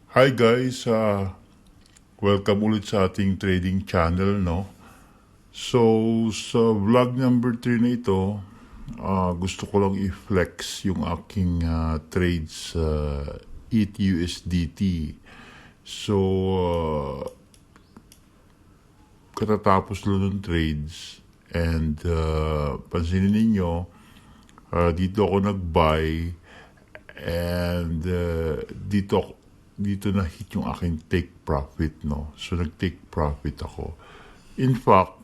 Hi guys, welcome ulit sa ating trading channel, no? So, sa vlog number 3 na ito, gusto ko lang i-flex yung aking trades sa ETH USDT. So, katatapos lang ng trades and pansinin ninyo, dito ako nag-buy and dito na hit yung aking take profit, no? So nag-take profit ako. In fact,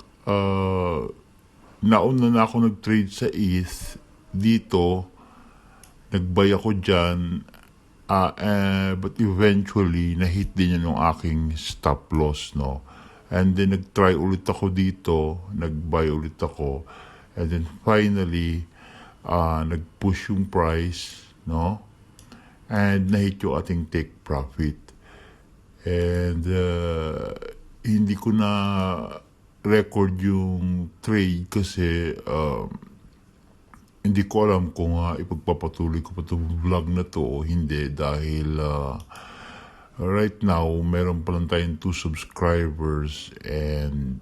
nauna na ako nag-trade sa ETH dito, nag-buy ako dyan, but eventually na-hit din yan yung aking stop loss, no? And then nag-try ulit ako dito, nag-buy ulit ako, and then finally nag-push yung price, no? And nahit yung ating take profit. And hindi ko na record yung trade kasi hindi ko alam kung ipagpapatuloy ko pa itong vlog na to o hindi dahil right now meron pa lang tayong 2 subscribers and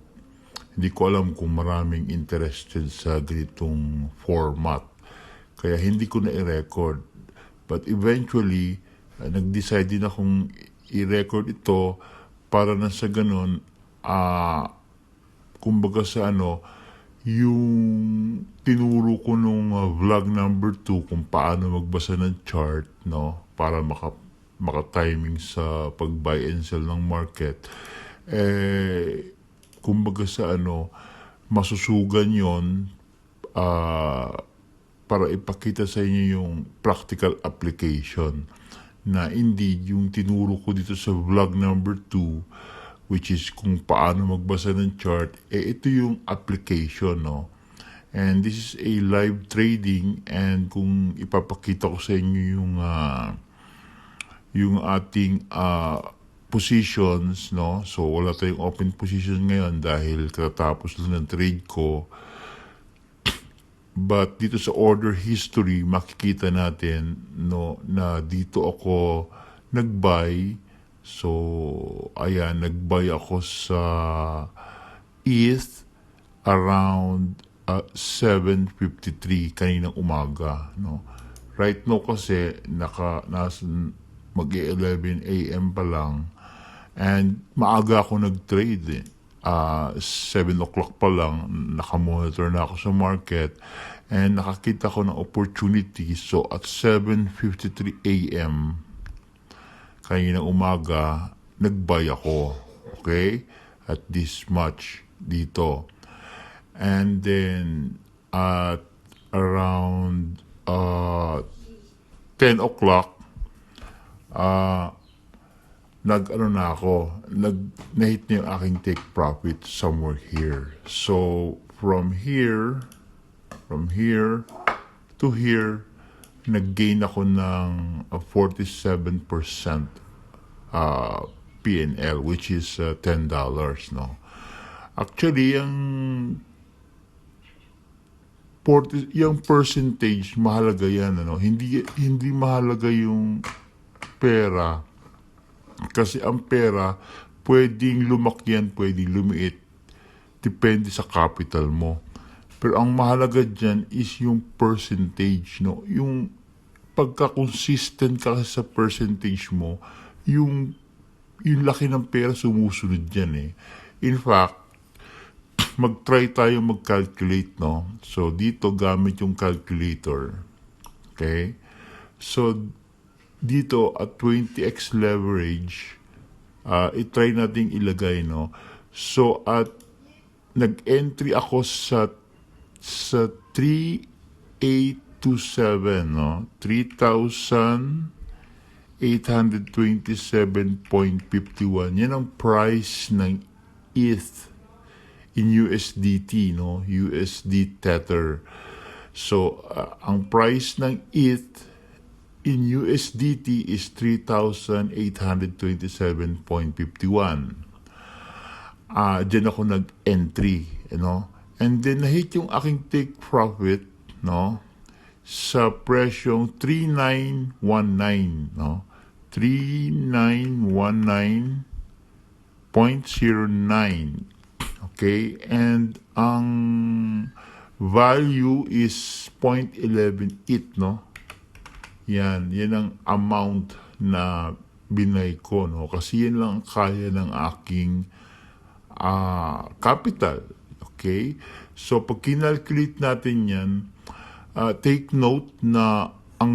hindi ko alam kung maraming interested sa ganitong format. Kaya hindi ko na i-record. But eventually, nag-decide din akong i-record ito para na sa ganun, kumbaga sa yung tinuro ko nung vlog number 2 kung paano magbasa ng chart, no? Para maka-timing sa pag-buy and sell ng market. Kumbaga sa masusugan yon para ipakita sa inyo yung practical application na indeed yung tinuro ko dito sa vlog number 2 which is kung paano magbasa ng chart, ito yung application, no? And this is a live trading and kung ipapakita ko sa inyo yung ating positions, no? So wala tayong open position ngayon dahil katatapos lang ng trade ko. But dito sa order history, makikita natin, no, na dito ako nag-buy. So, ayan, nag-buy ako sa ETH around 7:53 kaninang umaga, no. Right now kasi mag-11 AM pa lang and maaga ako nag-trade 7 o'clock pa lang, nakamonitor na ako sa market and nakakita ko ng opportunity. So at 7:53 AM kaninang umaga, nag-buy ako. Okay? At this much dito. And then at around 10 o'clock, nahit na yung aking take profit somewhere here. So, from here to here, nag-gain ako ng 47% PNL, which is $10, no? Actually, yung percentage, mahalaga yan, ano? Hindi mahalaga yung pera. Kasi ang pera, pwedeng lumaki yan, pwedeng lumiit. Depende sa capital mo. Pero ang mahalaga dyan is yung percentage, no? Yung pagka-consistent ka sa percentage mo, yung laki ng pera sumusunod dyan, eh. In fact, mag-try tayo mag-calculate, no? So, dito gamit yung calculator. Okay? So, dito at 20x leverage, i-try nating ilagay, no? So at nag-entry ako sa 3827, no? 3,827.51. Yan ang price ng ETH in USDT, no? USD Tether. So ang price ng ETH in USDT is 3,827.51. Diyan ako nag-entry, And then nahit yung aking take profit, no? Sa presyong 3,919, no? 3919.09. Okay? And ang value is 0.11 no? Yan ang amount na binay ko, no? Kasi yan lang ang kaya ng aking capital. Okay? So, pag kinalculate natin yan, take note na ang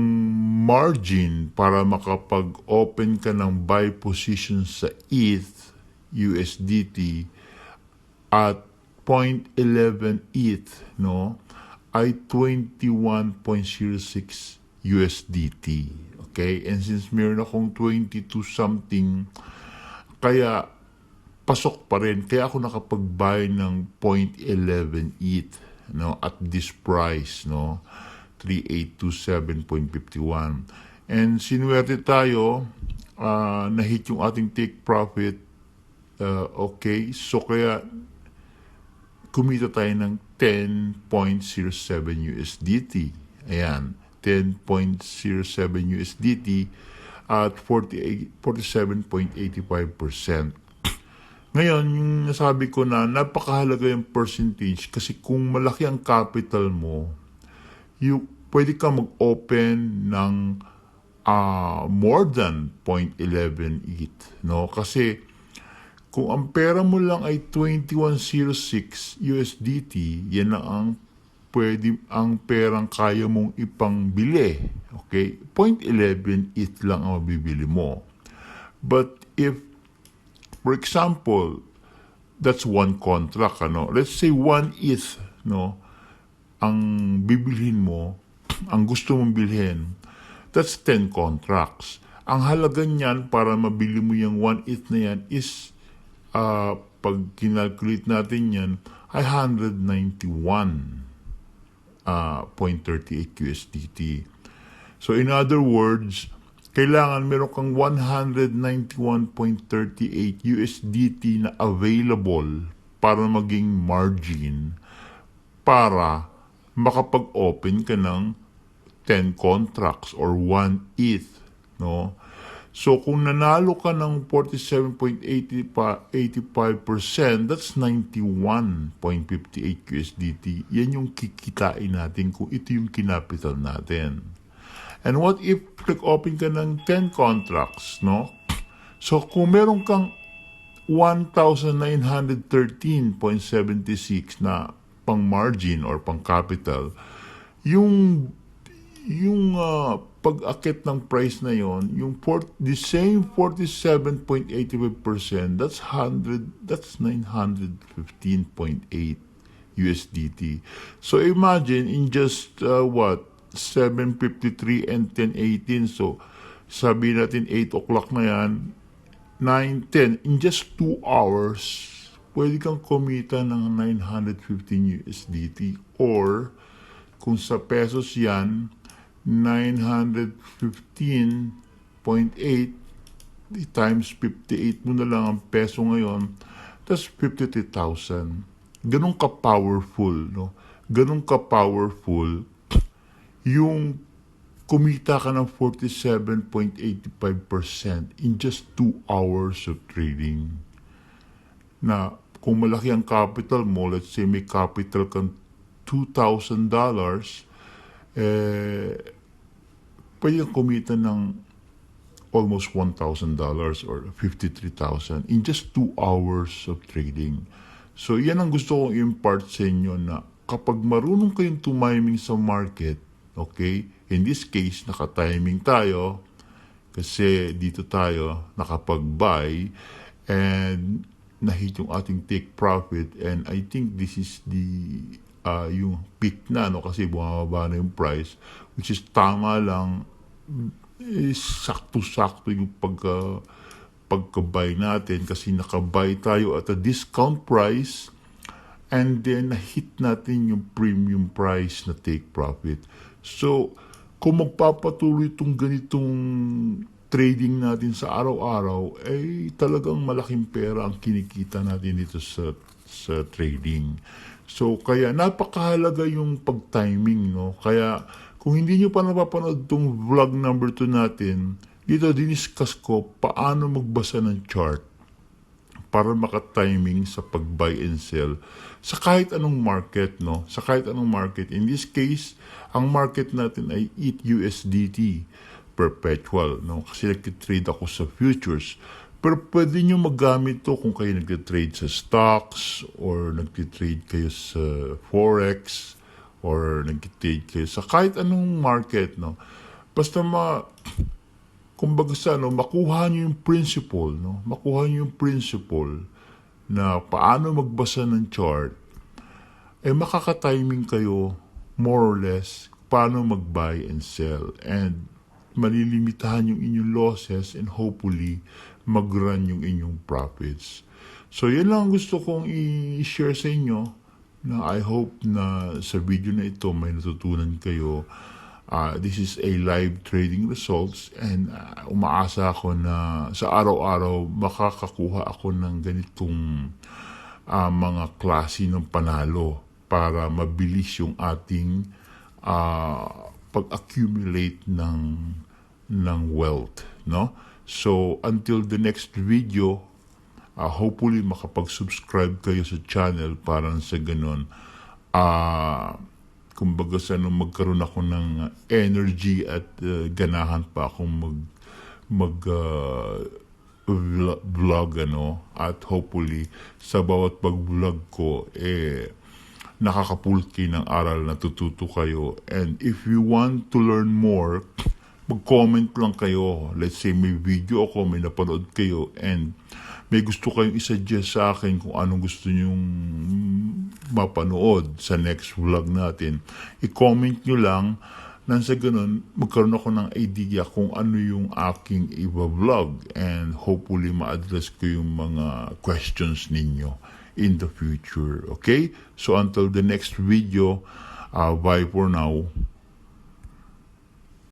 margin para makapag-open ka ng buy position sa ETH, USDT, at 0.11 ETH, no, ay 21.06 USDT. Okay? And since meron akong 22 something, kaya pasok pa rin. Kaya ako nakapag-buy ng 0.11 ETH, no, at this price, no, 3827.51. And sinuwerte tayo, na-hit yung ating take profit. Okay, so kaya kumita tayo ng 10.07 USDT. Ayan, 10.07 USDT at 47.85%. Ngayon, yung nasabi ko na napakahalaga yung percentage kasi kung malaki ang capital mo, pwede ka mag-open ng more than 0.11 ETH. No? Kasi kung ang pera mo lang ay 2106 USDT, yan na ang perang kaya mong ipangbili. Okay? 0.11 ETH lang ang mabibili mo. But if, for example, that's one contract, ano? Let's say 1 ETH, no? Ang bibilhin mo, ang gusto mong bilhin, that's 10 contracts. Ang halaga niyan para mabili mo yung 1 ETH na yan is pag kinalculate natin yan, ay 191.38 USDT. So in other words, kailangan meron kang 191.38 USDT na available para maging margin para makapag-open ka ng 10 contracts or 1 ETH, no? So, kung nanalo ka ng 47.85%, that's 91.58 USDT. Yan yung kikitain natin kung ito yung kinapital natin. And what if nag-open ka ng 10 contracts, no? So, kung meron kang 1,913.76 na pang margin or pang capital, yung pag-akit ng price na yon, the same 47.85%, that's 915.8 USDT. So imagine in just 7:53 and 10:18, so sabi natin 8 o'clock na yan, 9:10, in just 2 hours pwede kang kumita ng 915 USDT, or kung sa pesos yan, 915.8 times 58 mo na lang ang peso ngayon, that's 53,000. Ganun ka-powerful, no? Ganun ka-powerful yung kumita ka ng 47.85% in just 2 hours of trading. Na kung malaki ang capital mo, let's say may capital kang $2,000, pwede kang kumita ng almost $1,000 or 53,000 in just 2 hours of trading. So, yan ang gusto kong impart sa inyo, na kapag marunong kayong tumiming sa market, okay, in this case, naka-timing tayo kasi dito tayo nakapag-buy and na-hit yung ating take profit, and I think this is yung peak na, no, kasi bumababa na yung price, which is tama lang, sakto-sakto yung pagka-buy natin kasi naka-buy tayo at a discount price, and then na-hit natin yung premium price na take profit. So, kung magpapatuloy itong ganitong trading natin sa araw-araw, ay talagang malaking pera ang kinikita natin dito sa trading. So, kaya napakahalaga yung pag-timing, no? Kaya, kung hindi nyo pa napapanood itong vlog number 2 natin, dito diniscuss ko paano magbasa ng chart para maka-timing sa pag-buy and sell sa kahit anong market, no? Sa kahit anong market. In this case, ang market natin ay ETH USDT perpetual, no? Kasi nag-trade ako sa futures. Pero pwede nyo magamit to kung kayo nag-trade sa stocks or nag-trade kayo sa forex or nag-trade kayo sa kahit anong market, no? Basta kumbaga sa makuha niyo yung principle, no? Makuha niyo yung principle na paano magbasa ng chart, makaka-timing kayo more or less paano mag-buy and sell, and malilimitahan yung inyong losses, and hopefully mag-run yung inyong profits. So yan lang gusto kong i-share sa inyo, na I hope na sa video na ito may natutunan kayo. This is a live trading results, and umaasa ako na sa araw-araw makakakuha ako ng ganitong mga klase ng panalo para mabilis yung ating pag-accumulate ng wealth, no? So until the next video, hopefully makapag-subscribe kayo sa channel para sa ganun kumbaga sa magkaroon ako ng energy at ganahan pa akong vlog, at hopefully sa bawat pag-vlog ko nakakapulki ng aral na tututo kayo. And if you want to learn more, mag-comment lang kayo. Let's say may video ako, may napanood kayo, and may gusto kayong isuggest sa akin kung anong gusto nyong mapanood sa next vlog natin. I-comment nyo lang, nang sa ganun, magkaroon ako ng idea kung ano yung aking iba-vlog, and hopefully ma-address ko yung mga questions ninyo in the future. Okay? So until the next video, bye for now.